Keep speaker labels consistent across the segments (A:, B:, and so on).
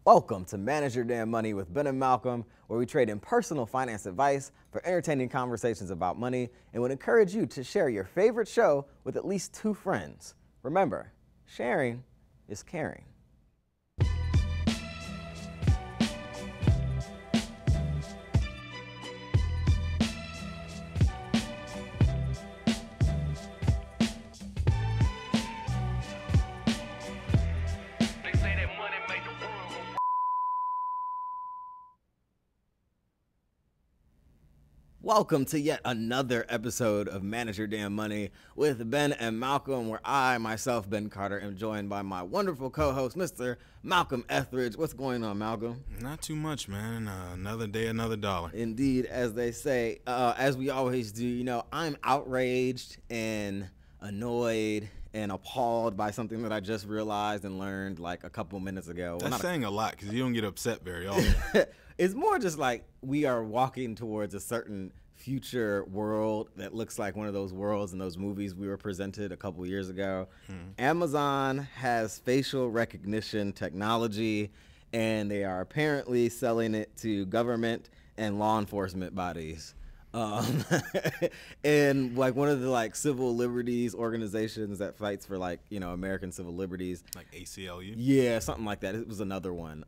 A: Welcome to Manage Your Damn Money with Ben and Malcolm, where we trade in personal finance advice for entertaining conversations about money and would encourage you to share your favorite show with at least 2 friends. Remember, sharing is caring. Welcome to yet another episode of Manage Your Damn Money with Ben and Malcolm, where I, myself, Ben Carter, am joined by my wonderful co-host, Mr. Malcolm Ethridge. What's going on, Malcolm?
B: Not too much, man. Another day, another dollar.
A: Indeed, as they say, as we always do, you know, I'm outraged and annoyed and appalled by something that I just realized and learned like a couple minutes ago.
B: That's saying a lot because you don't get upset very often.
A: It's more just like we are walking towards a certain future world that looks like one of those worlds in those movies we were presented a couple years ago. Amazon has facial recognition technology, and they are apparently selling it to government and law enforcement bodies. And like one of the like civil liberties organizations that fights for like, you know, American civil liberties.
B: Like ACLU?
A: Yeah, something like that. It was another one.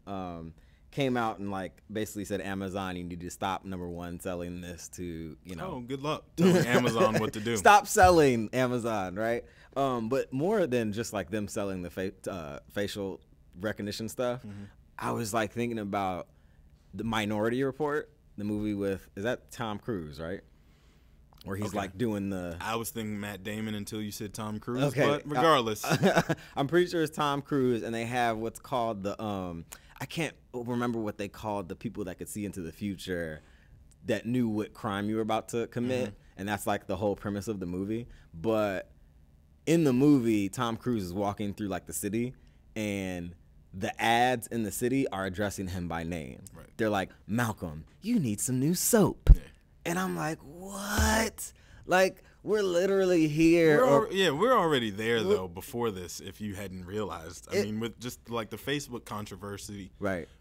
A: Came out and like basically said, Amazon, you need to stop, number one, selling this to, you know.
B: Oh, good luck telling Amazon what to do.
A: Stop selling, Amazon, right? But more than just like them selling the facial recognition stuff, I was like thinking about the Minority Report, the movie with, is that Tom Cruise, right? Where he's like doing the...
B: I was thinking Matt Damon until you said Tom Cruise,
A: okay.
B: But regardless.
A: I'm pretty sure it's Tom Cruise, and they have what's called the... I can't remember what they called the people that could see into the future that knew what crime you were about to commit, and that's like the whole premise of the movie. But in the movie, Tom Cruise is walking through like the city, and the ads in the city are addressing him by name.
B: Right.
A: They're like, Malcolm, you need some new soap. Yeah. And I'm like, what? Like, we're literally here.
B: We're already there, though, before this, if you hadn't realized. I mean, with just like the Facebook controversy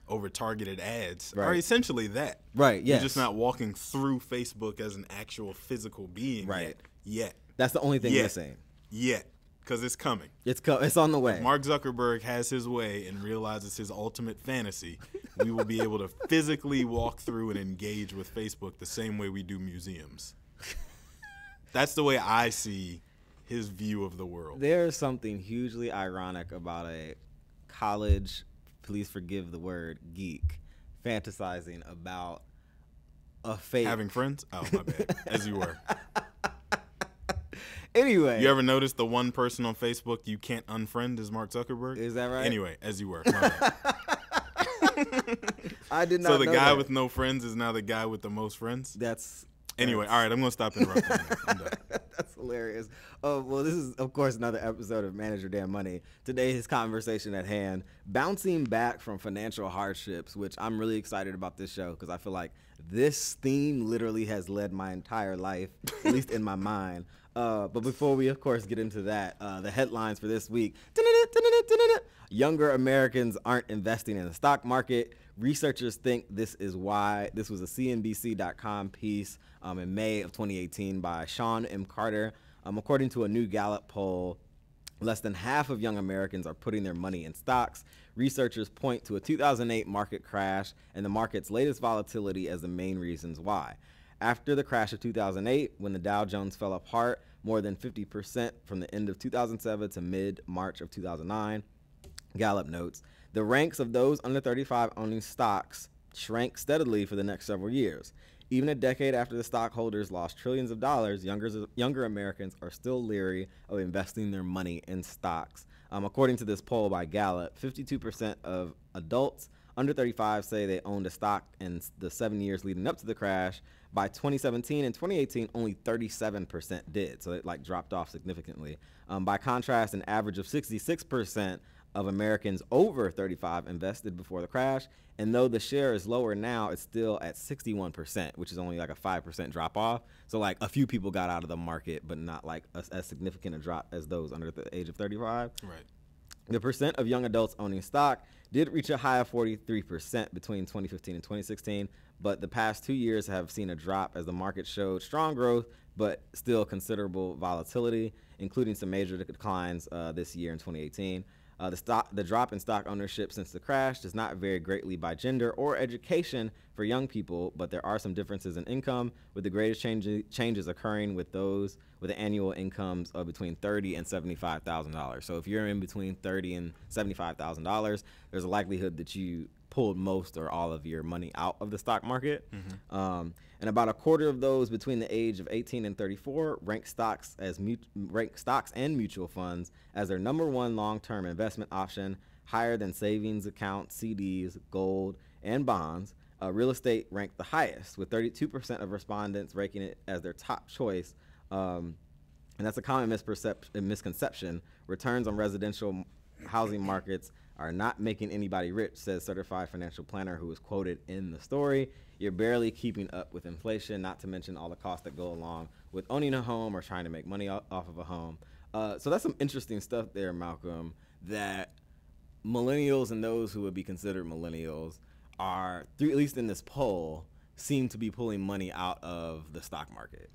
B: over targeted ads are essentially that.
A: Right, yes.
B: You're just not walking through Facebook as an actual physical being yet.
A: That's the only thing missing.
B: Yet. Because it's coming.
A: It's on the way.
B: If Mark Zuckerberg has his way and realizes his ultimate fantasy, we will be able to physically walk through and engage with Facebook the same way we do museums. That's the way I see his view of the world.
A: There's something hugely ironic about a college, please forgive the word, geek, fantasizing about a fake...
B: Having friends? Oh, my bad. As you were.
A: Anyway.
B: You ever notice the one person on Facebook you can't unfriend is Mark Zuckerberg?
A: Is that right?
B: Anyway, as you were. My bad.
A: I did not know
B: So the guy
A: that.
B: with no friends is now the guy with the most friends?
A: Anyway,
B: all right, I'm going to stop interrupting you. I'm done.
A: That's hilarious. Well, this is, of course, another episode of Manage Your Damn Money. Today's conversation at hand, bouncing back from financial hardships, which I'm really excited about this show because I feel like this theme literally has led my entire life, at least in my mind. But before we, of course, get into that, the headlines for this week. Younger Americans aren't investing in the stock market. Researchers think this is why. This was a CNBC.com piece in May of 2018 by Sean M. Carter. According to a new Gallup poll, less than half of young Americans are putting their money in stocks. Researchers point to a 2008 market crash and the market's latest volatility as the main reasons why. After the crash of 2008, when the Dow Jones fell apart more than 50% from the end of 2007 to mid-March of 2009, Gallup notes, the ranks of those under 35 owning stocks shrank steadily for the next several years. Even a decade after the stockholders lost trillions of dollars, younger Americans are still leery of investing their money in stocks. According to this poll by Gallup, 52% of adults under 35 say they owned a stock in the 7 years leading up to the crash. By 2017 and 2018, only 37% did, so it like dropped off significantly. By contrast, an average of 66% of Americans over 35 invested before the crash, and though the share is lower now, it's still at 61%, which is only like a 5% drop off. So like a few people got out of the market, but not like as significant a drop as those under the age of 35.
B: Right.
A: The percent of young adults owning stock did reach a high of 43% between 2015 and 2016, but the past 2 years have seen a drop as the market showed strong growth, but still considerable volatility, including some major declines this year in 2018. The drop in stock ownership since the crash does not vary greatly by gender or education for young people, but there are some differences in income, with the greatest changes occurring with those with annual incomes of between $30,000 and $75,000. So if you're in between $30,000 and $75,000, there's a likelihood that you pulled most or all of your money out of the stock market. And about a quarter of those between the age of 18 and 34 rank stocks and mutual funds as their number one long-term investment option, higher than savings accounts, CDs, gold, and bonds. Real estate ranked the highest, with 32% of respondents ranking it as their top choice. And that's a common misconception. Returns on residential housing markets are not making anybody rich, says certified financial planner who was quoted in the story. You're barely keeping up with inflation, not to mention all the costs that go along with owning a home or trying to make money off of a home. So that's some interesting stuff there, Malcolm, that millennials and those who would be considered millennials are, at least in this poll, seem to be pulling money out of the stock market.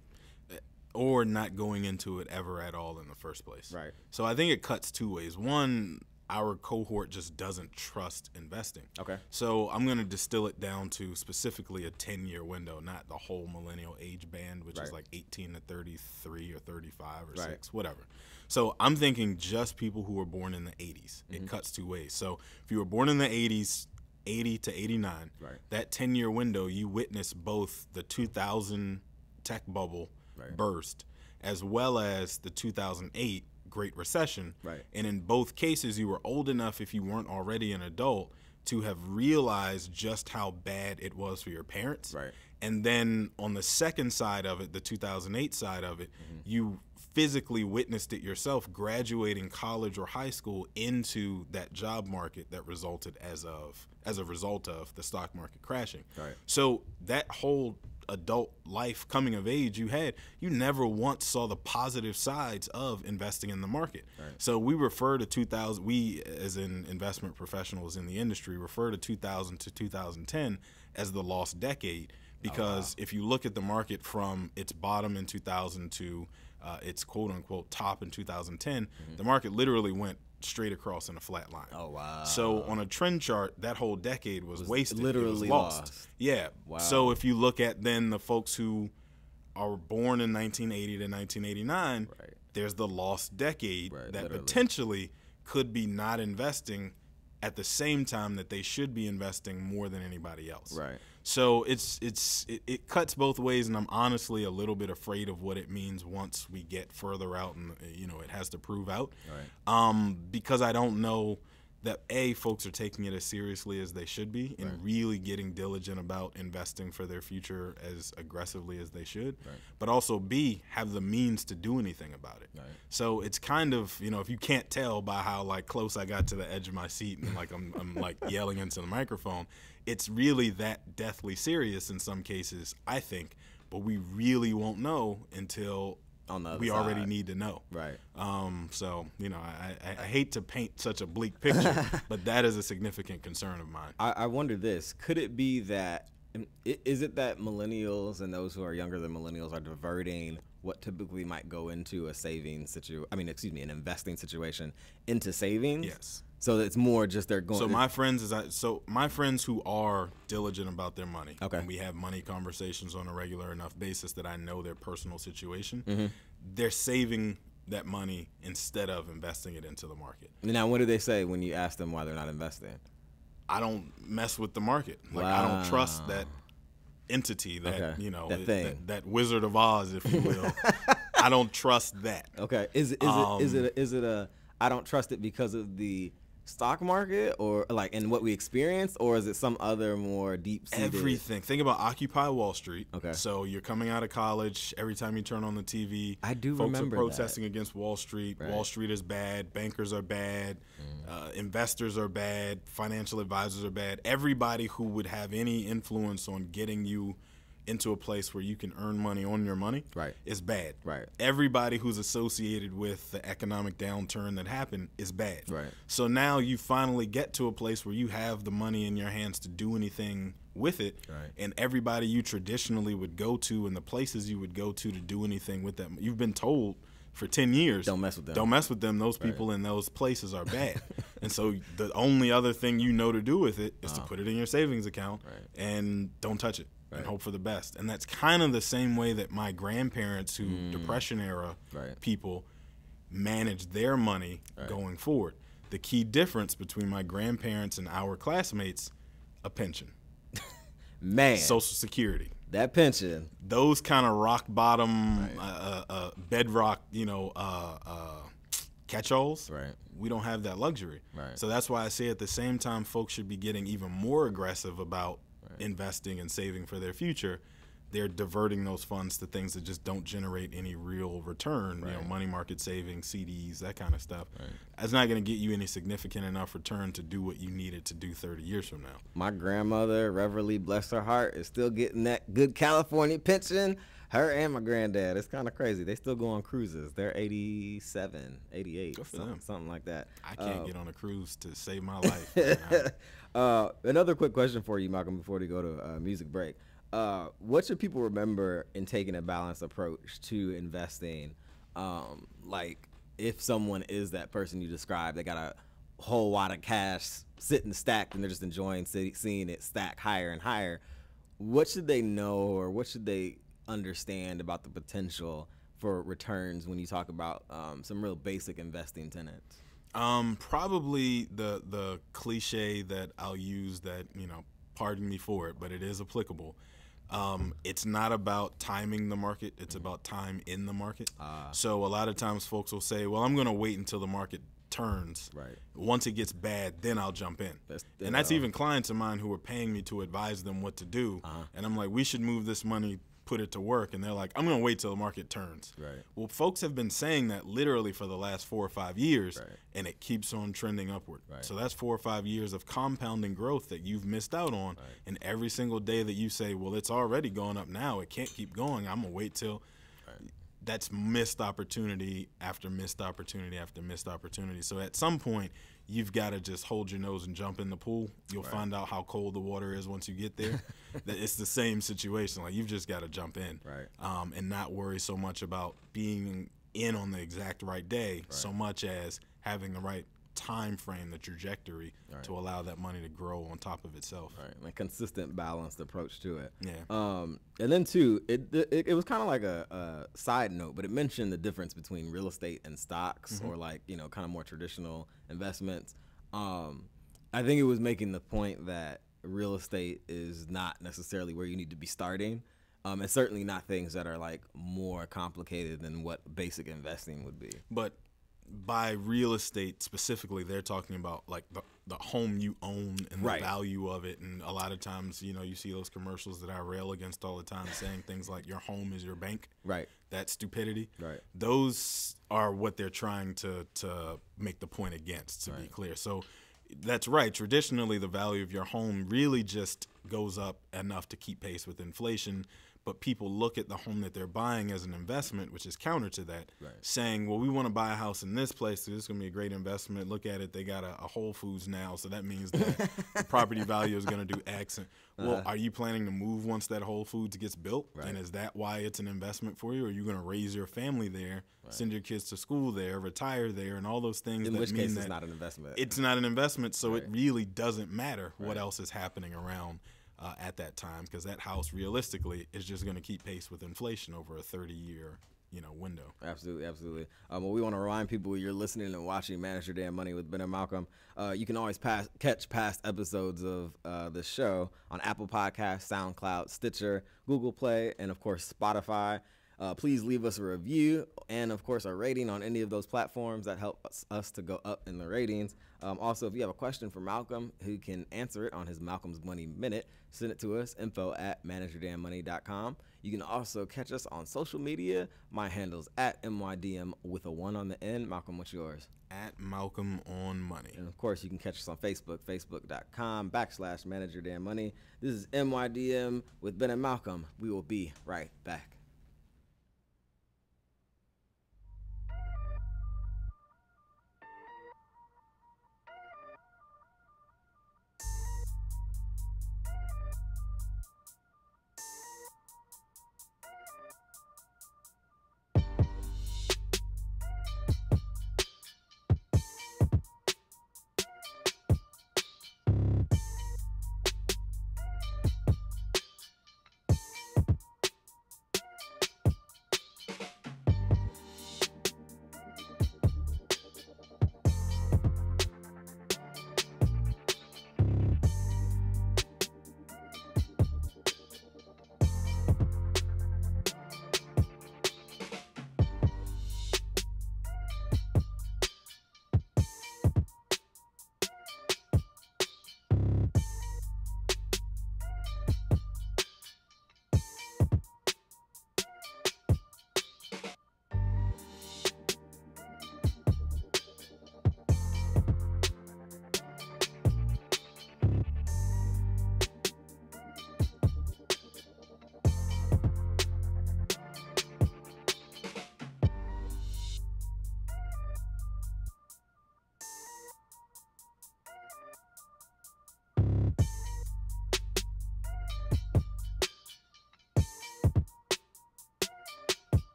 B: Or not going into it ever at all in the first place.
A: Right.
B: So I think it cuts two ways. One, our cohort just doesn't trust investing.
A: Okay.
B: So I'm going to distill it down to specifically a 10-year window, not the whole millennial age band, which is like 18 to 33 or 35 or 6, whatever. So I'm thinking just people who were born in the 80s. It cuts two ways. So if you were born in the 80s, 80 to 89, that 10-year window, you witnessed both the 2000 tech bubble burst as well as the 2008 Great Recession. And in both cases, you were old enough, if you weren't already an adult, to have realized just how bad it was for your parents. And then on the second side of it, the 2008 side of it, you physically witnessed it yourself, graduating college or high school into that job market that resulted as a result of the stock market crashing. So that whole adult life coming of age you never once saw the positive sides of investing in the market. So we refer to we as in investment professionals in the industry refer to 2000 to 2010 as the lost decade, because if you look at the market from its bottom in 2000 to its quote unquote top in 2010, the market literally went straight across in a flat line. So on a trend chart, that whole decade was wasted.
A: Literally
B: it was lost. So if you look at then the folks who are born in 1980 to 1989, there's the lost decade that potentially could be not investing at the same time that they should be investing more than anybody else. So it cuts both ways, and I'm honestly a little bit afraid of what it means once we get further out, and it has to prove out. Because I don't know that folks are taking it as seriously as they should be and really getting diligent about investing for their future as aggressively as they should, but also B, have the means to do anything about it. So it's kind of, if you can't tell by how like close I got to the edge of my seat and like I'm like yelling into the microphone, it's really that deathly serious in some cases, I think, but we really won't know until we already need to know. So, I hate to paint such a bleak picture, but that is a significant concern of mine.
A: I wonder this. Could it be that, is it that millennials and those who are younger than millennials are diverting what typically might go into an investing situation into savings?
B: Yes.
A: So it's more just they're going.
B: So my friends who are diligent about their money, and we have money conversations on a regular enough basis that I know their personal situation, they're saving that money instead of investing it into the market.
A: Now, what do they say when you ask them why they're not investing?
B: I don't mess with the market. Like I don't trust that entity, that
A: that thing,
B: that Wizard of Oz, if you will. I don't trust that.
A: Is it a I don't trust it because of the stock market or like in what we experienced, or is it some other more deep-seated?
B: Everything. Think about Occupy Wall Street. So you're coming out of college, every time you turn on the TV, folks are protesting against Wall Street. Wall Street is bad, bankers are bad, investors are bad, financial advisors are bad. Everybody who would have any influence on getting you into a place where you can earn money on your money is bad.
A: Right.
B: Everybody who's associated with the economic downturn that happened is bad.
A: Right.
B: So now you finally get to a place where you have the money in your hands to do anything with it.
A: Right.
B: And everybody you traditionally would go to and the places you would go to do anything with that, you've been told for 10 years,
A: don't mess with them.
B: Don't mess with them. Those people in those places are bad. And so the only other thing you know to do with it is to put it in your savings account and don't touch it and hope for the best. And that's kind of the same way that my grandparents, who Depression era people, managed their money going forward. The key difference between my grandparents and our classmates, a pension.
A: Man.
B: Social Security.
A: That pension.
B: Those kind of rock bottom, bedrock, catch-alls.
A: Right.
B: We don't have that luxury.
A: Right.
B: So that's why I say at the same time, folks should be getting even more aggressive about investing and saving for their future. They're diverting those funds to things that just don't generate any real return. Money market savings, CDs, that kind of stuff. That's not going to get you any significant enough return to do what you needed to do 30 years from now.
A: My grandmother, Reverly, bless her heart, is still getting that good California pension. Her and my granddad. It's kind of crazy. They still go on cruises. They're 87, 88, something like that.
B: I can't get on a cruise to save my life.
A: Another quick question for you, Malcolm, before we go to music break. What should people remember in taking a balanced approach to investing? Like, if someone is that person you described, they got a whole lot of cash sitting stacked and they're just enjoying seeing it stack higher and higher, what should they know or what should they understand about the potential for returns when you talk about some real basic investing tenets?
B: Probably the cliche that I'll use that, pardon me for it, but it is applicable. It's not about timing the market. It's about time in the market. So a lot of times folks will say, well, I'm going to wait until the market turns.
A: Right.
B: Once it gets bad, then I'll jump in. That's even clients of mine who are paying me to advise them what to do. And I'm like, we should move this money, put it to work. And they're like, I'm going to wait till the market turns.
A: Right.
B: Well, folks have been saying that literally for the last 4 or 5 years, and it keeps on trending upward. So that's 4 or 5 years of compounding growth that you've missed out on. And every single day that you say, well, it's already going up now, it can't keep going, I'm going to wait till. That's missed opportunity after missed opportunity after missed opportunity. So at some point, you've got to just hold your nose and jump in the pool. You'll find out how cold the water is once you get there. It's the same situation. Like, you've just got to jump in and not worry so much about being in on the exact right day so much as having the right time frame, the trajectory to allow that money to grow on top of itself.
A: A consistent, balanced approach to it.
B: Yeah.
A: And then too, it was kind of like a side note, but it mentioned the difference between real estate and stocks, or like, kind of more traditional investments. I think it was making the point that real estate is not necessarily where you need to be starting. And certainly not things that are like more complicated than what basic investing would be.
B: But by real estate specifically, they're talking about like the home you own and the value of it. And a lot of times, you see those commercials that I rail against all the time saying things like your home is your bank.
A: Right.
B: That stupidity.
A: Right.
B: Those are what they're trying to make the point against, to be clear. So that's right. Traditionally, the value of your home really just goes up enough to keep pace with inflation. But people look at the home that they're buying as an investment, which is counter to that, saying, well, we want to buy a house in this place, so this is going to be a great investment. Look at it. They got a Whole Foods now, so that means that the property value is going to do X. And, well, are you planning to move once that Whole Foods gets built? And is that why it's an investment for you? Or are you going to raise your family there, send your kids to school there, retire there, and all those things?
A: In which case it's not an investment.
B: It's not an investment, so it really doesn't matter what else is happening around at that time, because that house realistically is just going to keep pace with inflation over a 30-year window.
A: Absolutely. Well, we want to remind people you're listening and watching Manage Your Damn Money with Ben and Malcolm. You can always catch past episodes of the show on Apple Podcasts, SoundCloud, Stitcher, Google Play, and of course Spotify. Please leave us a review and, of course, a rating on any of those platforms that help us to go up in the ratings. Also, if you have a question for Malcolm, who can answer it on his Malcolm's Money Minute, send it to us, info@manageyourdamnmoney.com. You can also catch us on social media. My handle's at MYDM with a 1 on the end. Malcolm, what's yours?
B: At Malcolm on Money.
A: And, of course, you can catch us on Facebook, facebook.com/manageyourdamnmoney. This is MYDM with Ben and Malcolm. We will be right back.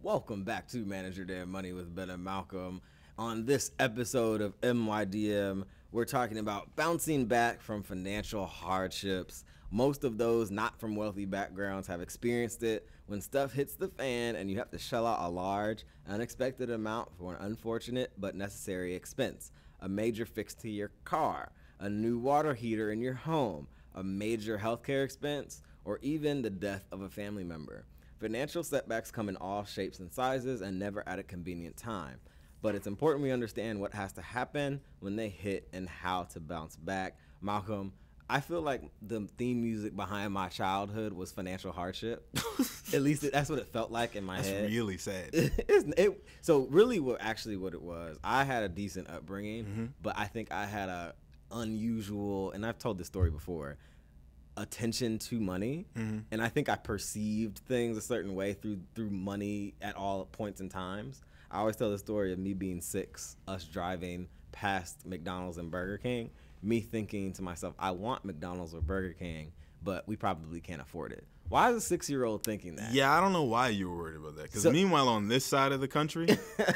A: Welcome back to Manage Your Damn Money with Ben and Malcolm. On this episode of MYDM, we're talking about bouncing back from financial hardships. Most of those not from wealthy backgrounds have experienced it when stuff hits the fan and you have to shell out a large, unexpected amount for an unfortunate but necessary expense. A major fix to your car, a new water heater in your home, a major healthcare expense, or even the death of a family member. Financial setbacks come in all shapes and sizes and never at a convenient time. But it's important we understand what has to happen when they hit and how to bounce back. Malcolm, I feel like the theme music behind my childhood was financial hardship. At least that's what it felt like in my head.
B: That's really sad.
A: So really what it was, I had a decent upbringing, but I think I had a unusual, and I've told this story before, attention to money, and I think I perceived things a certain way through money at all points and times. I always tell the story of me being 6, us driving past McDonald's and Burger King, me thinking to myself, I want McDonald's or Burger King, but we probably can't afford it. Why is a 6-year-old thinking that?
B: Yeah, I don't know why you were worried about that. Because meanwhile, on this side of the country,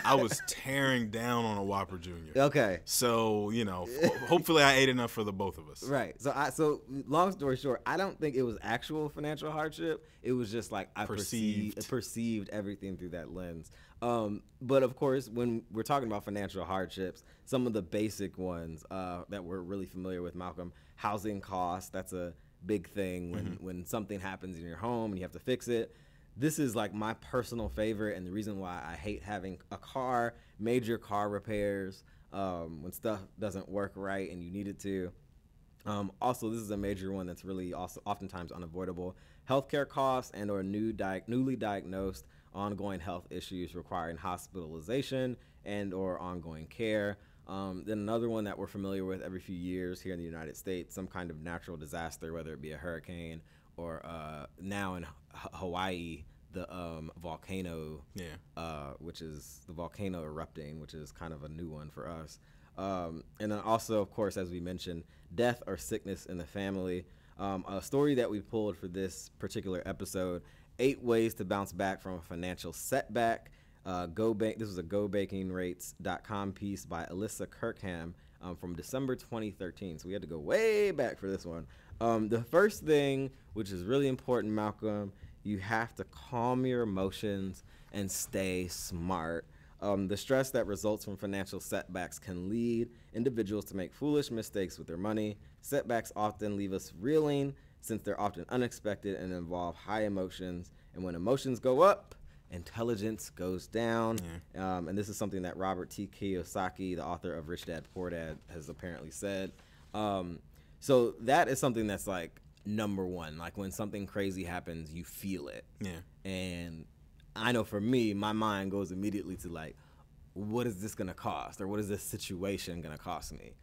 B: I was tearing down on a Whopper Jr.
A: Okay.
B: So, hopefully I ate enough for the both of us.
A: Right. So long story short, I don't think it was actual financial hardship. It was just like I perceived everything through that lens. But of course, when we're talking about financial hardships, some of the basic ones that we're really familiar with, Malcolm, housing costs, that's a big thing when something happens in your home and you have to fix it. This is like my personal favorite, and the reason why I hate having a car, major car repairs, when stuff doesn't work right and you need it to. Also, this is a major one that's really also oftentimes unavoidable. Healthcare costs and or newly diagnosed ongoing health issues requiring hospitalization and or ongoing care. Then another one that we're familiar with every few years here in the United States, some kind of natural disaster, whether it be a hurricane or now in Hawaii, the volcano, which is the volcano erupting, which is kind of a new one for us. And then also, of course, as we mentioned, death or sickness in the family. A story that we pulled for this particular episode: 8 ways to bounce back from a financial setback. This was a GoBakingRates.com piece by Alyssa Kirkham from December 2013. So we had to go way back for this one. The first thing, which is really important, Malcolm, you have to calm your emotions and stay smart. The stress that results from financial setbacks can lead individuals to make foolish mistakes with their money. Setbacks often leave us reeling since they're often unexpected and involve high emotions. And when emotions go up, intelligence goes down. And this is something that Robert T. Kiyosaki, the author of Rich Dad, Poor Dad, has apparently said. So that is something that's like number one. Like when something crazy happens, you feel it. And I know for me, my mind goes immediately to like, what is this going to cost? Or what is this situation going to cost me?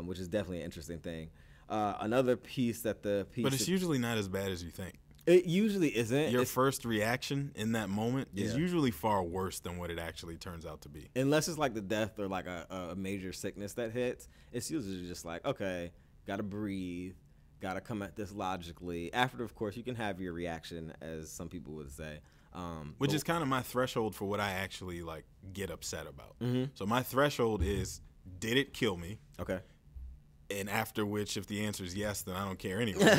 A: Which is definitely an interesting thing. Another piece that the piece...
B: But it's usually not as bad as you think.
A: It usually isn't.
B: Your first reaction in that moment is usually far worse than what it actually turns out to be.
A: Unless it's like the death or like a major sickness that hits, it's usually just like, okay, got to breathe, got to come at this logically. After, of course, you can have your reaction, as some people would say.
B: Which is kind of my threshold for what I actually like get upset about. So my threshold is, did it kill me?
A: Okay.
B: And after which, if the answer is yes, then I don't care anyway.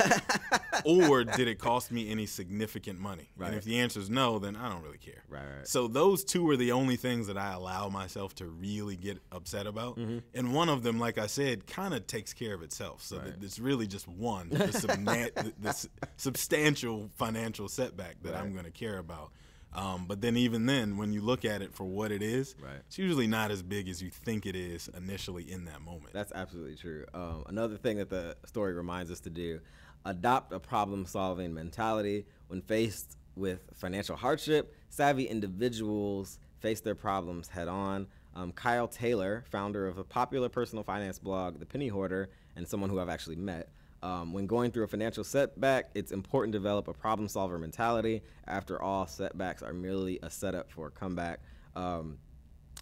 B: Or did it cost me any significant money?
A: Right.
B: And if the answer is no, then I don't really care.
A: Right.
B: So those two are the only things that I allow myself to really get upset about. And one of them, like I said, kind of takes care of itself. So it's really just one, the substantial financial setback that I'm going to care about. But then even then, when you look at it for what it is, it's usually not as big as you think it is initially in that moment.
A: That's absolutely true. Another thing that the story reminds us to do, adopt a problem-solving mentality. When faced with financial hardship, savvy individuals face their problems head-on. Kyle Taylor, founder of a popular personal finance blog, The Penny Hoarder, and someone who I've actually met, when going through a financial setback, it's important to develop a problem solver mentality. After all, setbacks are merely a setup for a comeback.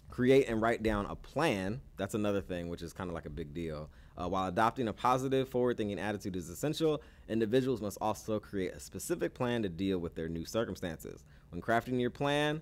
A: Create and write down a plan. That's another thing, which is kind of like a big deal. While adopting a positive, forward-thinking attitude is essential, individuals must also create a specific plan to deal with their new circumstances. When crafting your plan,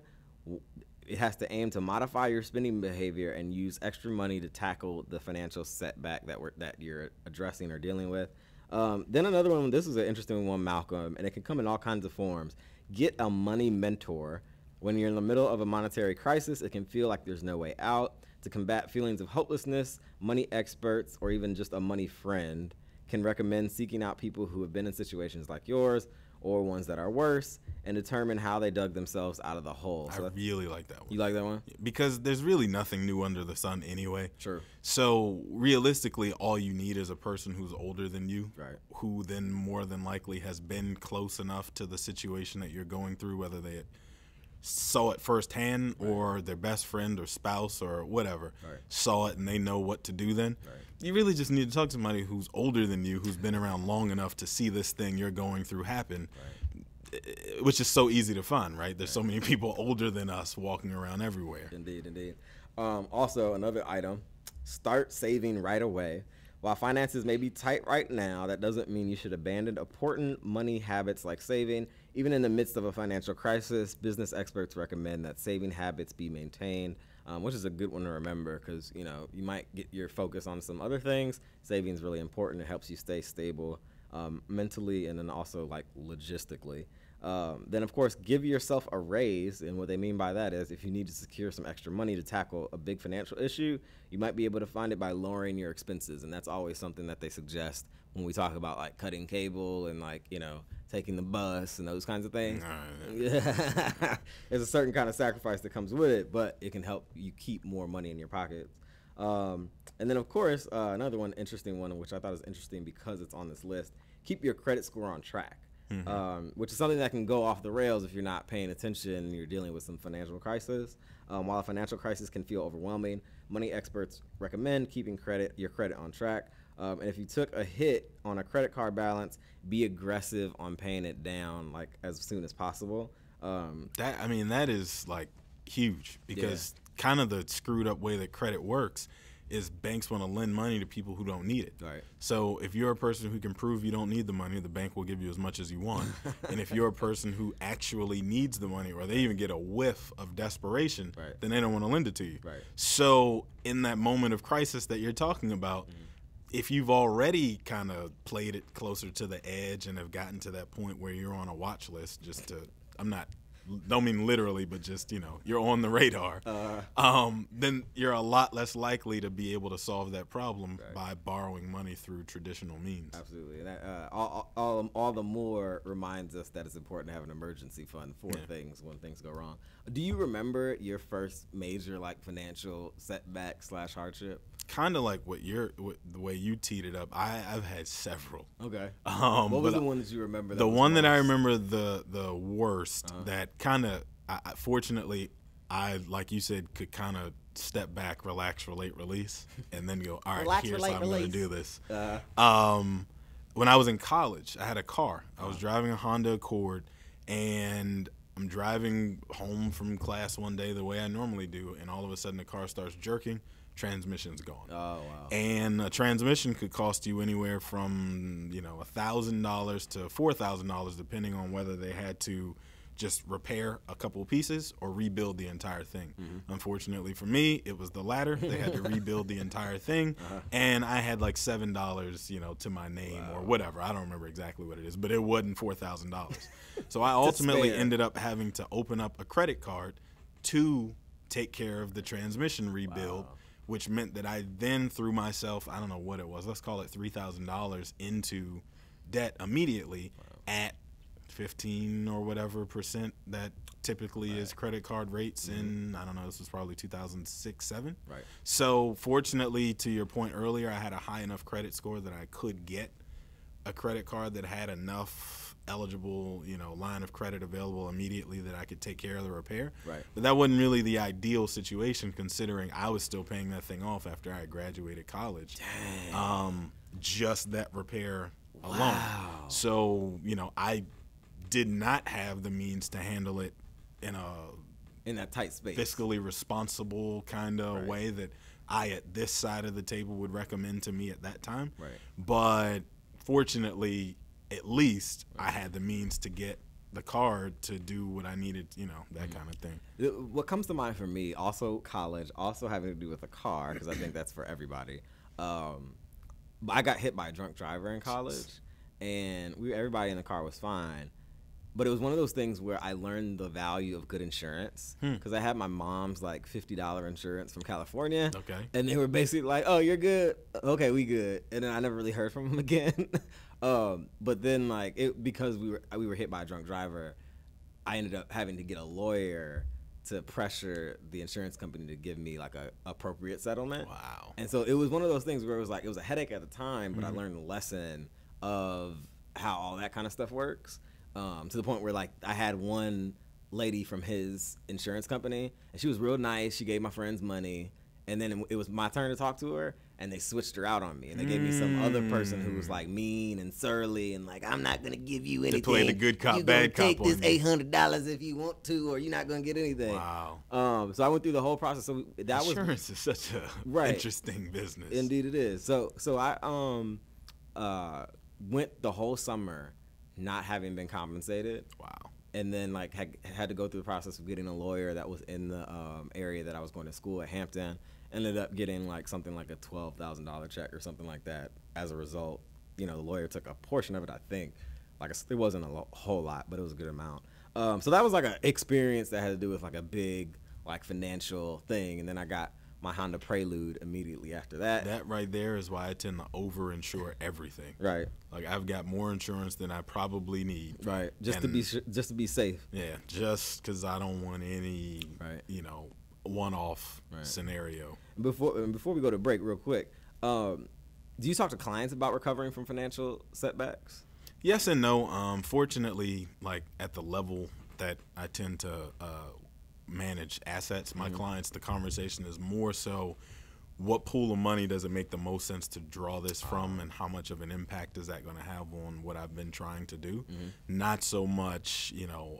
A: it has to aim to modify your spending behavior and use extra money to tackle the financial setback that you're addressing or dealing with. Then another one, this is an interesting one, Malcolm, and it can come in all kinds of forms. Get a money mentor. When you're in the middle of a monetary crisis, it can feel like there's no way out. To combat feelings of hopelessness, money experts or even just a money friend can recommend seeking out people who have been in situations like yours or ones that are worse and determine how they dug themselves out of the hole.
B: So I really like that one.
A: You like that one?
B: Because there's really nothing new under the sun anyway.
A: Sure.
B: So realistically, all you need is a person who's older than you,
A: right,
B: who then more than likely has been close enough to the situation that you're going through, whether they saw it firsthand or their best friend or spouse or whatever saw it and they know what to do then. You really just need to talk to somebody who's older than you, who's been around long enough to see this thing you're going through happen, which is so easy to find, right? There's so many people older than us walking around everywhere.
A: Indeed. Also, another item, start saving right away. While finances may be tight right now, that doesn't mean you should abandon important money habits like saving. Even in the midst of a financial crisis, business experts recommend that saving habits be maintained, which is a good one to remember because, you know, you might get your focus on some other things. Saving is really important. It helps you stay stable mentally and then also like logistically. Then, of course, give yourself a raise. And what they mean by that is if you need to secure some extra money to tackle a big financial issue, you might be able to find it by lowering your expenses. And that's always something that they suggest when we talk about like cutting cable and like, you know, taking the bus and those kinds of things. There's a certain kind of sacrifice that comes with it, but it can help you keep more money in your pockets. And then, of course, another one, interesting one, which I thought was interesting because it's on this list, keep your credit score on track. Which is something that can go off the rails if you're not paying attention and you're dealing with some financial crisis. While a financial crisis can feel overwhelming, money experts recommend keeping your credit on track. And if you took a hit on a credit card balance, be aggressive on paying it down like as soon as possible.
B: That is like huge because kind of the screwed up way that credit works is banks want to lend money to people who don't need it.
A: Right.
B: So if you're a person who can prove you don't need the money, the bank will give you as much as you want. And if you're a person who actually needs the money, or they even get a whiff of desperation,
A: right.
B: then they don't want to lend it to you.
A: Right.
B: So in that moment of crisis that you're talking about, if you've already kind of played it closer to the edge and have gotten to that point where you're on a watch list, don't mean literally, but just, you're on the radar, then you're a lot less likely to be able to solve that problem by borrowing money through traditional means.
A: Absolutely. And that, all the more reminds us that it's important to have an emergency fund for things when things go wrong. Do you remember your first major financial setback / hardship?
B: Kind of like the way you teed it up. I've had several.
A: Okay. What was the one that you remember?
B: The one that I remember the worst. That kind of, fortunately, I, like you said, could kind of step back, relax, relate, release, and then go, all right,
A: relax,
B: here's
A: relate,
B: how I'm going to
A: release.
B: do this. When I was in college, I had a car. I was driving a Honda Accord, and I'm driving home from class one day the way I normally do, and all of a sudden the car starts jerking. Transmission's gone.
A: Oh, wow.
B: And a transmission could cost you anywhere from, $1,000 to $4,000, depending on whether they had to just repair a couple of pieces or rebuild the entire thing. Unfortunately for me, it was the latter. They had to rebuild the entire thing, and I had like $7, to my name or whatever. I don't remember exactly what it is, but it wasn't $4,000. So I ultimately ended up having to open up a credit card to take care of the transmission rebuild. Wow. Which meant that I then threw myself, I don't know what it was, let's call it $3,000 into debt immediately at 15 or whatever % that typically is credit card rates in, I don't know, this was probably 2006, 7.
A: Right.
B: So fortunately, to your point earlier, I had a high enough credit score that I could get a credit card that had enough eligible, line of credit available immediately that I could take care of the repair.
A: Right.
B: But that wasn't really the ideal situation, considering I was still paying that thing off after I graduated college.
A: Dang.
B: Just that repair alone.
A: Wow.
B: So, I did not have the means to handle it in
A: that tight space,
B: fiscally responsible kind of way that I at this side of the table would recommend to me at that time.
A: Right.
B: But fortunately, at least I had the means to get the card to do what I needed, that kind of thing.
A: What comes to mind for me, also college, also having to do with a car, because I think that's for everybody. I got hit by a drunk driver in college, and everybody in the car was fine. But it was one of those things where I learned the value of good insurance, because I had my mom's $50 insurance from California.
B: Okay.
A: And they were basically like, "Oh, you're good. Okay, we good." And then I never really heard from them again. But then because we were hit by a drunk driver, I ended up having to get a lawyer to pressure the insurance company to give me a appropriate settlement.
B: Wow.
A: And so it was one of those things where it was a headache at the time, but I learned the lesson of how all that kind of stuff works. To the point where I had one lady from his insurance company, and she was real nice. She gave my friends money, and then it was my turn to talk to her, and they switched her out on me, and they gave me some other person who was mean and surly and I'm not gonna give you anything.
B: They played the good cop, bad cop.
A: Take this $800 if you want to, or you're not gonna get anything.
B: Wow.
A: So I went through the whole process. So
B: insurance is such a interesting business.
A: Indeed, it is. So I went the whole summer not having been compensated.
B: Wow.
A: And then had to go through the process of getting a lawyer that was in the area that I was going to school at Hampton. Ended up getting something like a $12,000 check or something like that as a result. The lawyer took a portion of it, I think. It wasn't a whole lot, but it was a good amount. So that was an experience that had to do with a big financial thing. And then I got my Honda Prelude immediately after that.
B: That right there is why I tend to over-insure everything.
A: Right.
B: I've got more insurance than I probably need.
A: Right. Just to be safe.
B: Yeah. Just because I don't want any, one-off scenario.
A: Before we go to break, real quick, do you talk to clients about recovering from financial setbacks?
B: Yes and no. Fortunately, at the level that I tend to manage assets, my clients, the conversation is more so, what pool of money does it make the most sense to draw this from, and how much of an impact is that going to have on what I've been trying to do? Not so much,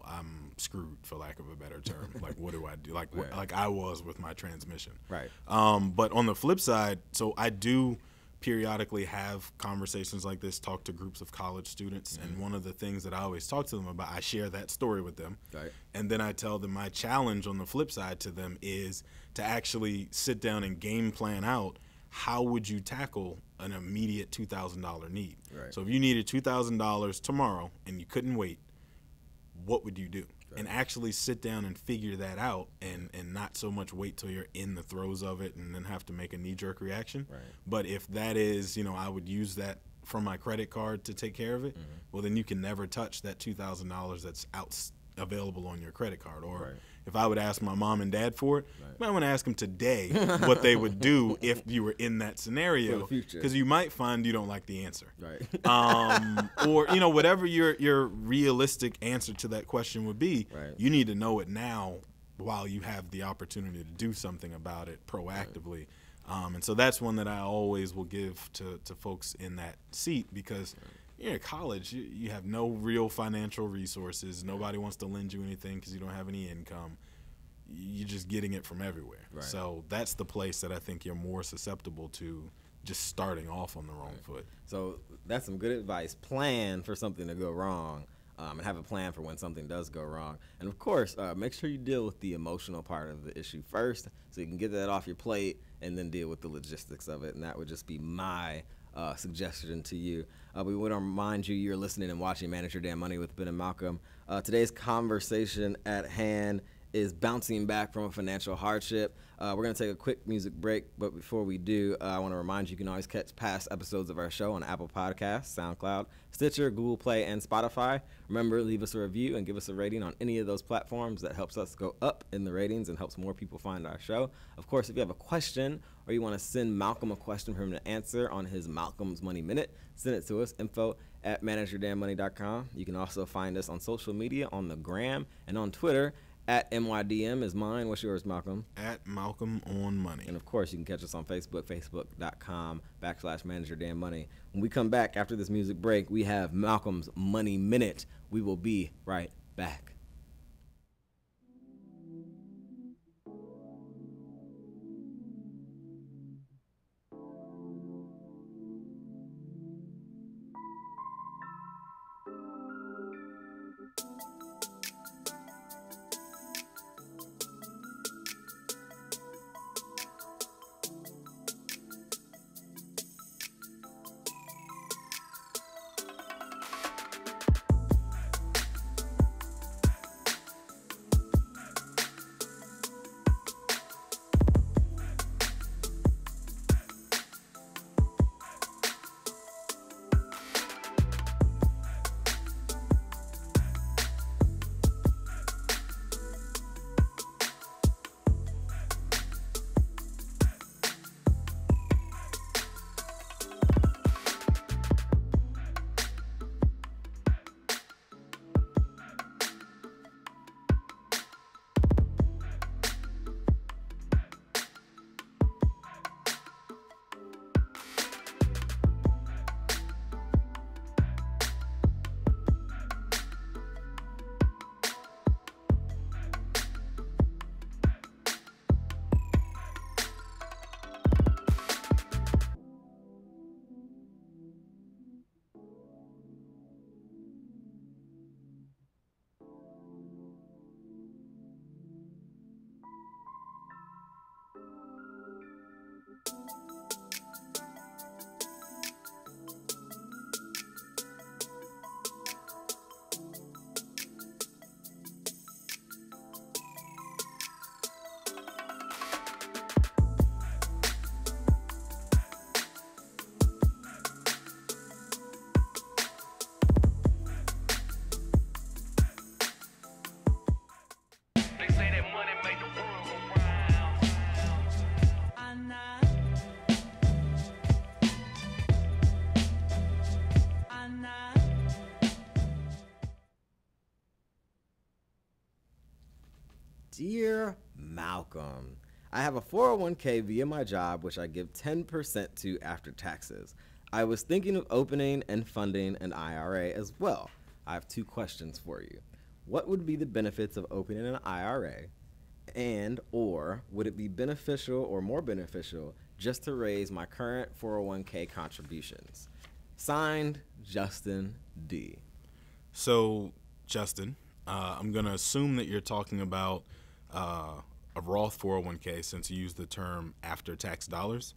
B: I'm screwed, for lack of a better term. Like, what do I do? Like, like I was with my transmission.
A: Right.
B: But on the flip side, so I do periodically have conversations like this, talk to groups of college students, and one of the things that I always talk to them about, I share that story with them, and then I tell them my challenge on the flip side to them is to actually sit down and game plan out how would you tackle an immediate $2,000 need. So if you needed $2,000 tomorrow and you couldn't wait, what would you do? And actually sit down and figure that out, and not so much wait till you're in the throes of it and then have to make a knee-jerk reaction. But if that is, I would use that from my credit card to take care of it, well, then you can never touch that $2,000 that's available on your credit card. Or if I would ask my mom and dad for it, I might want to ask them today what they would do if you were in that scenario, because you might find you don't like the answer. Or whatever your realistic answer to that question would be, you need to know it now while you have the opportunity to do something about it proactively. And so that's one that I always will give to folks in that seat, because you're in college, you have no real financial resources. Nobody wants to lend you anything because you don't have any income. You're just getting it from everywhere. So that's the place that I think you're more susceptible to just starting off on the wrong foot.
A: So that's some good advice. Plan for something to go wrong, and have a plan for when something does go wrong. And, of course, make sure you deal with the emotional part of the issue first, so you can get that off your plate and then deal with the logistics of it. And that would just be my suggestion to you. We want to remind you you're listening and watching Manage Your Damn Money with Ben and Malcolm. Today's conversation at hand is bouncing back from a financial hardship. We're going to take a quick music break, but before we do, I want to remind you can always catch past episodes of our show on Apple Podcasts, SoundCloud, Stitcher, Google Play, and Spotify. Remember, leave us a review and give us a rating on any of those platforms. That helps us go up in the ratings and helps more people find our show. Of course, if you have a question or you want to send Malcolm a question for him to answer on his Malcolm's Money Minute, send it to us, info@manageyourdamnmoney.com. You can also find us on social media, on the gram and on Twitter. At MYDM is mine. What's yours, Malcolm?
B: At Malcolm on Money.
A: And, of course, you can catch us on Facebook, facebook.com/Manage Your Damn Money. When we come back after this music break, we have Malcolm's Money Minute. We will be right back. Dear Malcolm, I have a 401k via my job, which I give 10% to after taxes. I was thinking of opening and funding an IRA as well. I have 2 questions for you. What would be the benefits of opening an IRA? And or would it be beneficial or more beneficial just to raise my current 401k contributions? Signed, Justin D.
B: So, Justin, I'm going to assume that you're talking about a Roth 401k since you used the term after-tax dollars.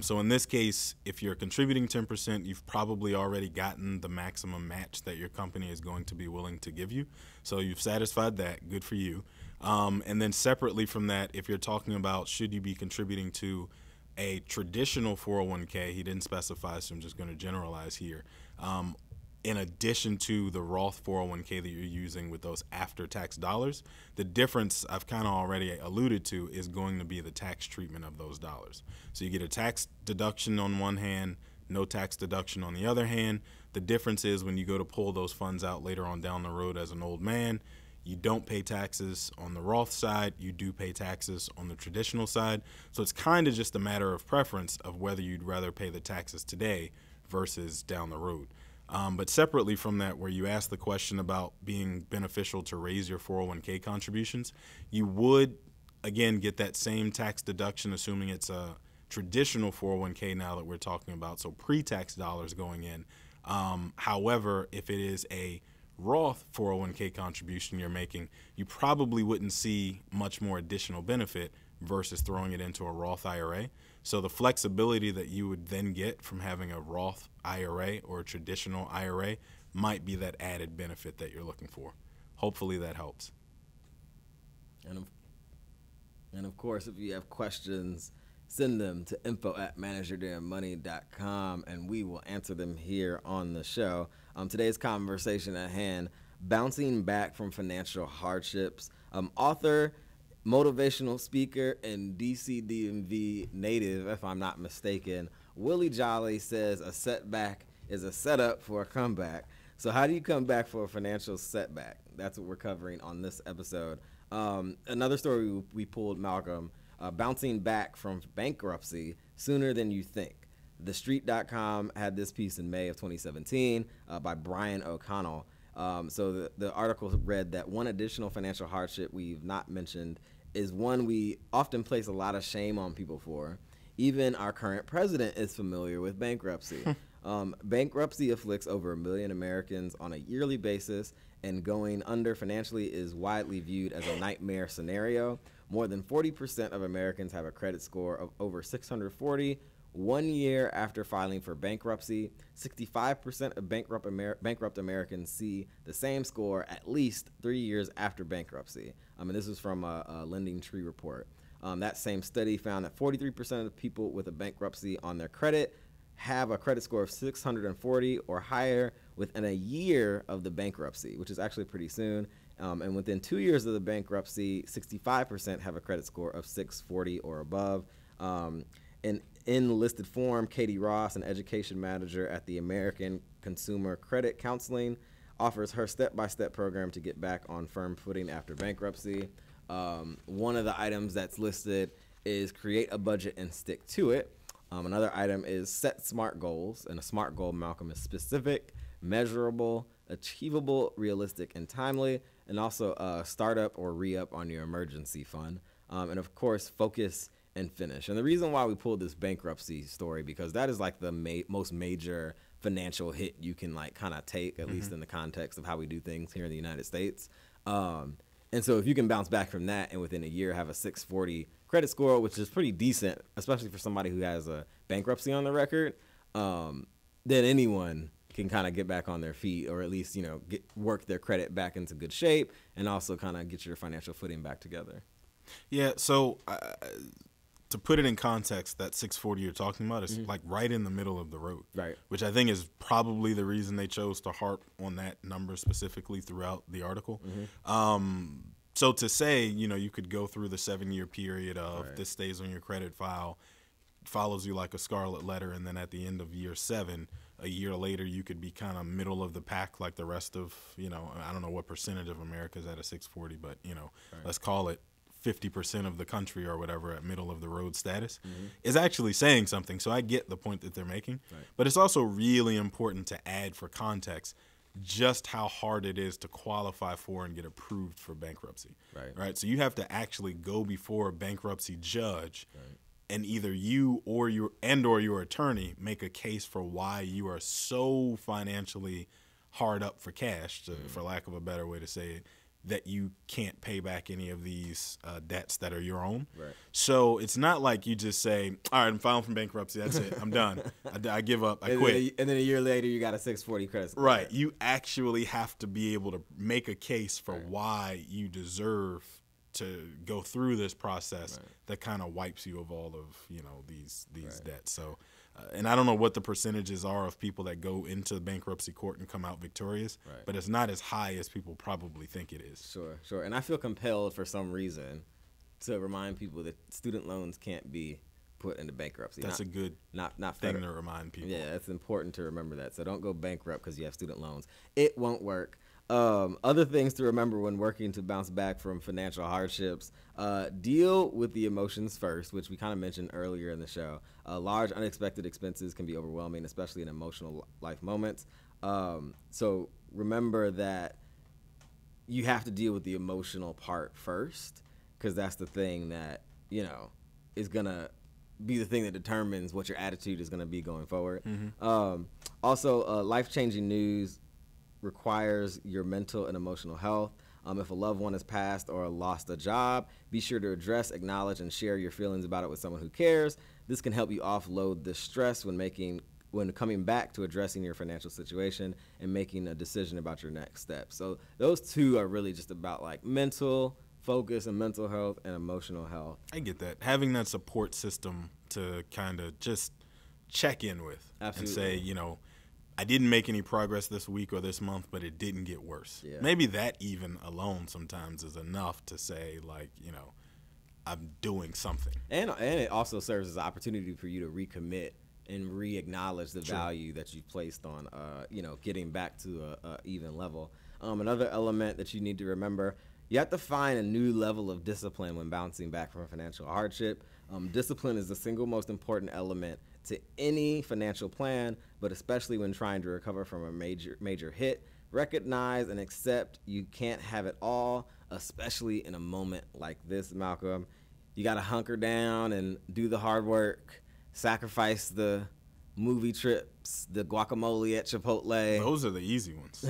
B: So in this case, if you're contributing 10%, you've probably already gotten the maximum match that your company is going to be willing to give you. So you've satisfied that. Good for you. And then separately from that, if you're talking about should you be contributing to a traditional 401k, he didn't specify, so I'm just going to generalize here. In addition to the Roth 401k that you're using with those after-tax dollars, the difference I've kind of already alluded to is going to be the tax treatment of those dollars. So you get a tax deduction on one hand, no tax deduction on the other hand. The difference is when you go to pull those funds out later on down the road as an old man, you don't pay taxes on the Roth side, you do pay taxes on the traditional side. So it's kind of just a matter of preference of whether you'd rather pay the taxes today versus down the road. But separately from that, where you asked the question about being beneficial to raise your 401k contributions, you would, again, get that same tax deduction, assuming it's a traditional 401k now that we're talking about, so pre-tax dollars going in. However, if it is a Roth 401k contribution you're making, you probably wouldn't see much more additional benefit versus throwing it into a Roth IRA. So the flexibility that you would then get from having a Roth IRA or a traditional IRA might be that added benefit that you're looking for. Hopefully that helps.
A: And of course, if you have questions, send them to info@manageyourdamnmoney.com and we will answer them here on the show. Today's conversation at hand, bouncing back from financial hardships. Author, motivational speaker, and DC DMV native, if I'm not mistaken, Willie Jolly says a setback is a setup for a comeback. So how do you come back for a financial setback? That's what we're covering on this episode. Another story we pulled, Malcolm, bouncing back from bankruptcy sooner than you think. TheStreet.com had this piece in May of 2017 by Brian O'Connell. So the article read that one additional financial hardship we've not mentioned is one we often place a lot of shame on people for. Even our current president is familiar with bankruptcy. Bankruptcy afflicts over 1 million Americans on a yearly basis, and going under financially is widely viewed as a nightmare scenario. More than 40% of Americans have a credit score of over 640 1 year after filing for bankruptcy. 65% of bankrupt Americans see the same score at least 3 years after bankruptcy. And this is from a Lending Tree report. That same study found that 43% of the people with a bankruptcy on their credit have a credit score of 640 or higher within a year of the bankruptcy, which is actually pretty soon. And within 2 years of the bankruptcy, 65% have a credit score of 640 or above. And in listed form, Katie Ross, an education manager at the American Consumer Credit Counseling, offers her step-by-step program to get back on firm footing after bankruptcy. One of the items that's listed is create a budget and stick to it. Another item is set SMART goals, and a SMART goal, Malcolm, is specific, measurable, achievable, realistic, and timely, and also start up or re-up on your emergency fund. And of course, focus and finish. And the reason why we pulled this bankruptcy story, because that is like the most major financial hit you can like kind of take, at least in the context of how we do things here in the United States. And so if you can bounce back from that and within a year have a 640 credit score, which is pretty decent, especially for somebody who has a bankruptcy on the record, then anyone can kind of get back on their feet, or at least, work their credit back into good shape, and also kind of get your financial footing back together.
B: Yeah, so to put it in context, that 640 you're talking about is like right in the middle of the road,
A: right?
B: Which I think is probably the reason they chose to harp on that number specifically throughout the article. So to say, you could go through the 7-year period of this stays on your credit file, follows you like a scarlet letter, and then at the end of year 7, a year later, you could be kind of middle of the pack like the rest of, I don't know what percentage of America is at a 640, but, let's call it 50% of the country or whatever at middle of the road status, is actually saying something. So I get the point that they're making. Right. But it's also really important to add for context just how hard it is to qualify for and get approved for bankruptcy. Right? So you have to actually go before a bankruptcy judge, and either you or your attorney make a case for why you are so financially hard up for cash, for lack of a better way to say it, that you can't pay back any of these debts that are your own. Right. So it's not like you just say, all right, I'm filing for bankruptcy. That's it. I'm done. I give up. I quit.
A: And then a year later, you got a 640 credit score.
B: Right. You actually have to be able to make a case for why you deserve to go through this process that kind of wipes you of all of, these debts. So, and I don't know what the percentages are of people that go into bankruptcy court and come out victorious, but it's not as high as people probably think it is.
A: Sure. And I feel compelled for some reason to remind people that student loans can't be put into bankruptcy.
B: That's a good thing to remind people.
A: Yeah, it's important to remember that. So don't go bankrupt because you have student loans. It won't work. Other things to remember when working to bounce back from financial hardships: deal with the emotions first, which we kind of mentioned earlier in the show. Large unexpected expenses can be overwhelming, especially in emotional life moments. So remember that you have to deal with the emotional part first, because that's the thing that, is going to be the thing that determines what your attitude is going to be going forward. Also, life-changing news requires your mental and emotional health. If a loved one has passed or lost a job, be sure to address, acknowledge, and share your feelings about it with someone who cares. This can help you offload the stress when coming back to addressing your financial situation and making a decision about your next step. So those two are really just about like mental focus and mental health and emotional health.
B: I get that. Having that support system to kind of just check in with. Absolutely. And say, I didn't make any progress this week or this month, but it didn't get worse. Yeah. Maybe that even alone sometimes is enough to say, like, I'm doing something.
A: And it also serves as an opportunity for you to recommit and re-acknowledge the value that you've placed on, getting back to a even level. Another element that you need to remember: you have to find a new level of discipline when bouncing back from financial hardship. Discipline is the single most important element to any financial plan, but especially when trying to recover from a major hit. Recognize and accept you can't have it all, especially in a moment like this, Malcolm. You got to hunker down and do the hard work, sacrifice the movie trips, the guacamole at Chipotle.
B: Those are the easy ones.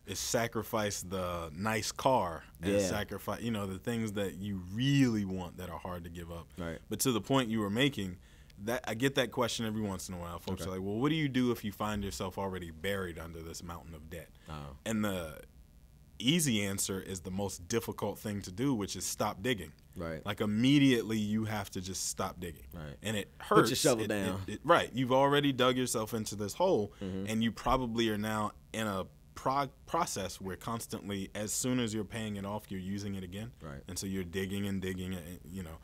B: It's sacrifice the nice car and sacrifice, the things that you really want that are hard to give up. Right. But to the point you were making, that I get that question every once in a while. Folks are like, well, what do you do if you find yourself already buried under this mountain of debt? And the easy answer is the most difficult thing to do, which is stop digging. Right. Like immediately you have to just stop digging. Right. And it hurts.
A: Put your shovel down.
B: Right. You've already dug yourself into this hole, and you probably are now in a process where constantly, as soon as you're paying it off, you're using it again. Right. And so you're digging and digging,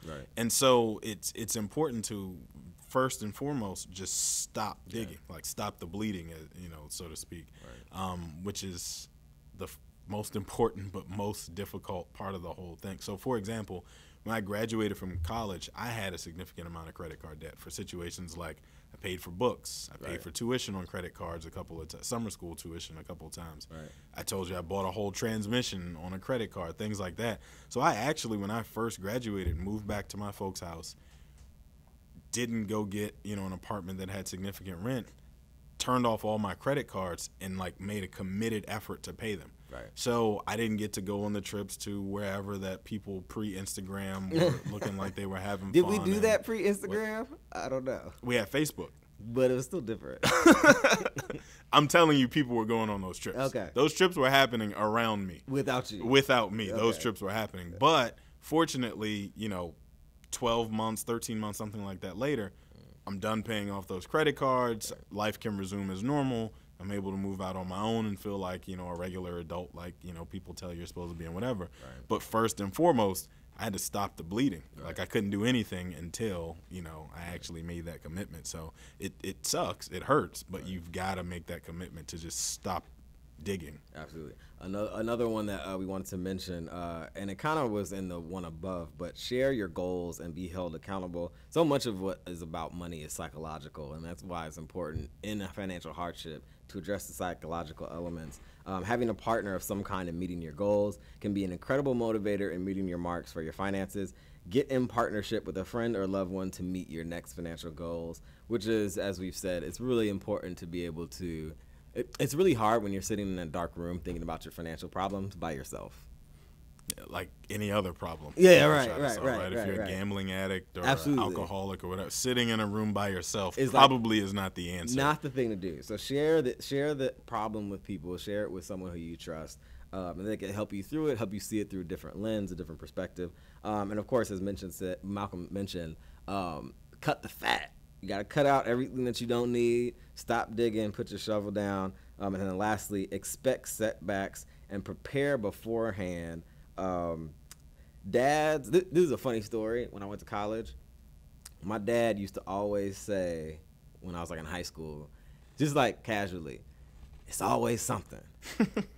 B: Right. And so it's important to first and foremost just stop digging, like stop the bleeding, so to speak, which is the most important but most difficult part of the whole thing. So, for example, when I graduated from college, I had a significant amount of credit card debt for situations like I paid for books, I paid for tuition on credit cards a couple of times, summer school tuition a couple of times. Right. I told you I bought a whole transmission on a credit card, things like that. So I actually, when I first graduated, moved back to my folks' house, didn't go get, an apartment that had significant rent, turned off all my credit cards and made a committed effort to pay them. Right. So I didn't get to go on the trips to wherever that people pre-Instagram were looking like they were having fun.
A: Did we do that pre-Instagram? I don't know.
B: We had Facebook.
A: But it was still different.
B: I'm telling you, people were going on those trips. Okay. Those trips were happening around me.
A: Without you.
B: Without me. Okay. Those trips were happening. But fortunately, 12 months, 13 months, something like that later, I'm done paying off those credit cards. Life can resume as normal. I'm able to move out on my own and feel like, a regular adult, like, people tell you're supposed to be and whatever. Right. But first and foremost, I had to stop the bleeding. Right. Like I couldn't do anything until, I actually made that commitment. So it sucks. It hurts. But you've got to make that commitment to just stop digging.
A: Absolutely. Another one that we wanted to mention, and it kind of was in the one above, but share your goals and be held accountable. So much of what is about money is psychological, and that's why it's important in a financial hardship to address the psychological elements. Having a partner of some kind in meeting your goals can be an incredible motivator in meeting your marks for your finances. Get in partnership with a friend or loved one to meet your next financial goals, which is, as we've said, it's really important to be able to. It's really hard when you're sitting in a dark room thinking about your financial problems by yourself.
B: Like any other problem.
A: Yeah, right.
B: If you're a gambling addict or an alcoholic or whatever, sitting in a room by yourself is not the answer.
A: Not the thing to do. So share the problem with people. Share it with someone who you trust. And they can help you through it, help you see it through a different lens, a different perspective. And of course, as Malcolm mentioned, cut the fat. You got to cut out everything that you don't need. Stop digging, put your shovel down. And then lastly, expect setbacks and prepare beforehand. Dads, this is a funny story. When I went to college, my dad used to always say, when I was like in high school, just like casually, it's always something.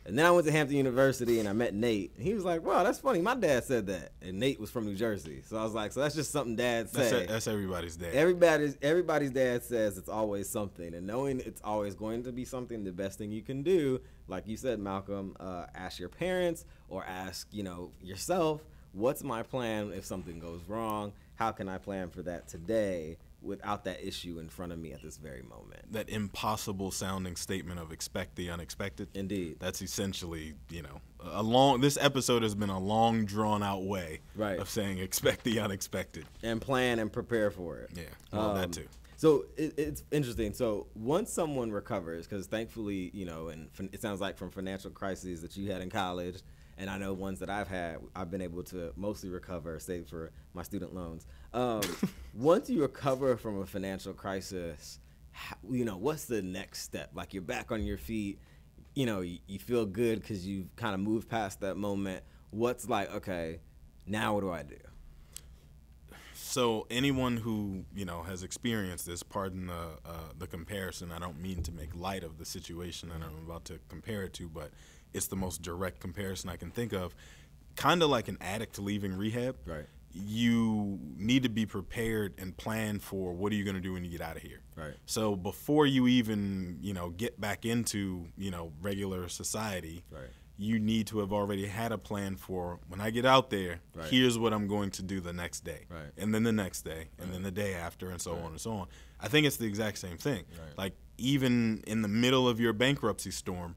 A: And then I went to Hampton University and I met Nate. And he was like, wow, that's funny. My dad said that. And Nate was from New Jersey. So I was like, so that's just something dads say.
B: That's everybody's dad.
A: Everybody's dad says it's always something. And knowing it's always going to be something, the best thing you can do, like you said, Malcolm, ask your parents or ask, yourself, what's my plan if something goes wrong? How can I plan for that today without that issue in front of me at this very moment?
B: That impossible sounding statement of expect the unexpected.
A: Indeed.
B: That's essentially, this episode has been a long drawn out way of saying expect the unexpected.
A: And plan and prepare for it.
B: Yeah, well, that too.
A: So it's interesting. So once someone recovers, because thankfully, and it sounds like from financial crises that you had in college, and I know ones that I've had, I've been able to mostly recover, save for my student loans. Once you recover from a financial crisis, what's the next step? Like you're back on your feet, you feel good because you've kind of moved past that moment. What's like, okay, now what do I do?
B: So anyone who, has experienced this, pardon the comparison, I don't mean to make light of the situation that I'm about to compare it to, but it's the most direct comparison I can think of. Kind of like an addict leaving rehab. Right. You need to be prepared and plan for what are you going to do when you get out of here. Right. So before you even, get back into, regular society, right, you need to have already had a plan for when I get out there, right, here's what I'm going to do the next day. Right. And then the next day, and then the day after, and so on and so on. I think it's the exact same thing. Right. Like even in the middle of your bankruptcy storm,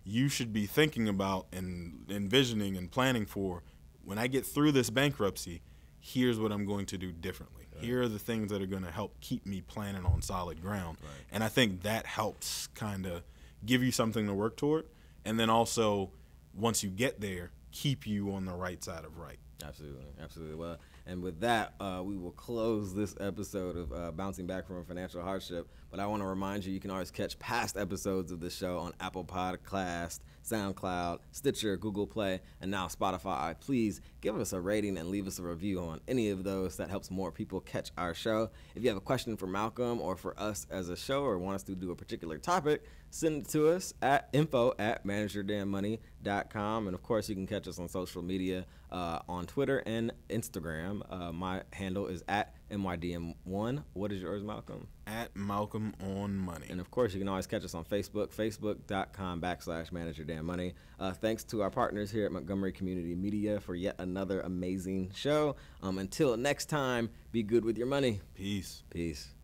B: you should be thinking about and envisioning and planning for when I get through this bankruptcy, here's what I'm going to do differently. Right. Here are the things that are going to help keep me planning on solid ground. Right. And I think that helps kind of give you something to work toward. And then also, once you get there, keep you on the right side of right.
A: Absolutely. Absolutely. Well, and with that, we will close this episode of Bouncing Back from Financial Hardship. But I want to remind you can always catch past episodes of the show on Apple Podcast, SoundCloud, Stitcher, Google Play, and now Spotify. Please give us a rating and leave us a review on any of those. That helps more people catch our show. If you have a question for Malcolm or for us as a show or want us to do a particular topic, send it to us at info@manageyourdamnmoney.com. And, of course, you can catch us on social media on Twitter and Instagram. My handle is at MYDM1. What is yours, Malcolm?
B: At Malcolm on Money.
A: And, of course, you can always catch us on Facebook, facebook.com/manageyourdamnmoney. Thanks to our partners here at Montgomery Community Media for yet another amazing show. Until next time, be good with your money.
B: Peace.
A: Peace.